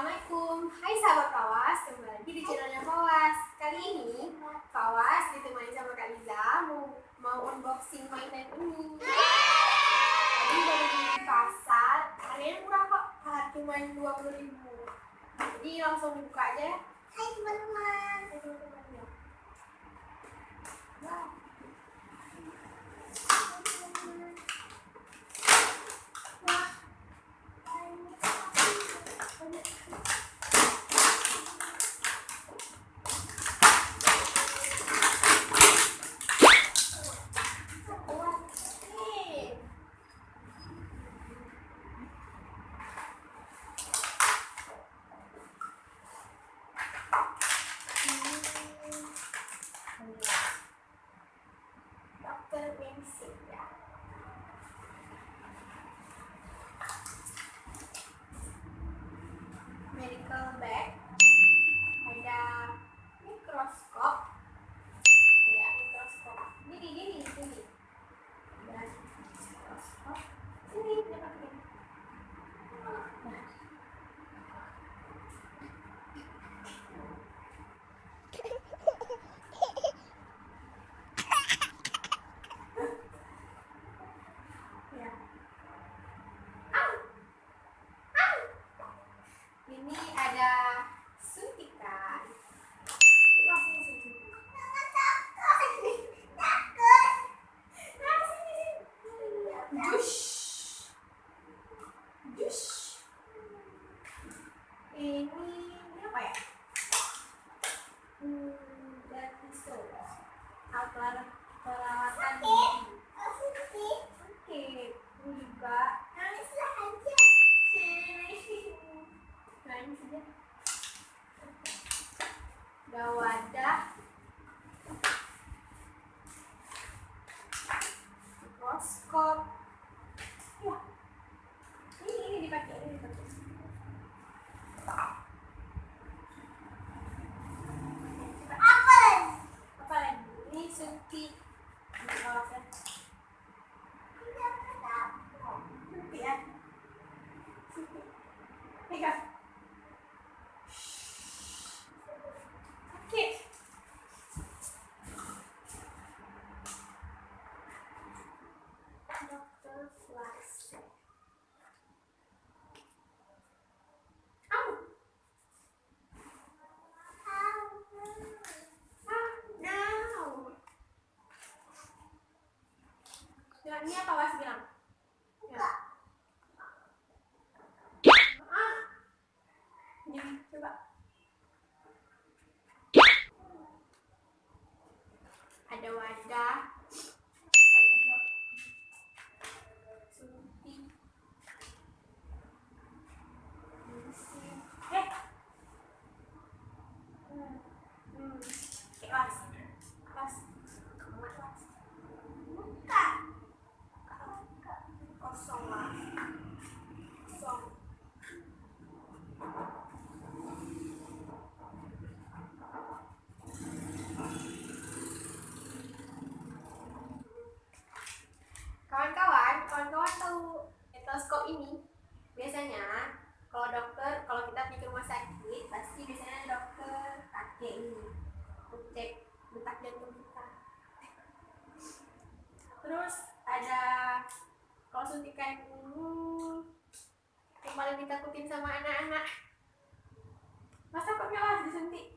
Assalamualaikum, hai sahabat Fawas, kembali lagi di channelnya Fawas. Kali ini Fawas ditemani sama Kak Liza mau unboxing mainan ini. Tadi baru beli di pasar, harganya murah kok, cuma 20.000. Jadi langsung buka aja. Hai teman-teman. Wow. Dokter pensil ya. Medical bag, ada mikroskop ya, mikroskop ini dan mikroskop ini pakai. Ini ada suntikan. Jus. Ini apa ya? Gratisos. Alat perawatan gigi. Oke, ini juga. Ada wadah, mikroskop. Ya, ini dipakai. Apa lagi? Ini suntik. Suntik ya. Suntik. Pegang. Oke. Dokter Flase. Ini apa Was bilang? Ya. Ini coba. Ada wadah, ada suntik, Was, buka, kosong lah, kosong. Kawan-kawan tahu stetoskop ini? Biasanya kalau kita pergi ke rumah sakit, pasti biasanya dokter pakai ini untuk cek detak jantung kita. Terus ada kalau suntikan ini yang paling ditakutin sama anak-anak. Masa kok nyawas disuntik?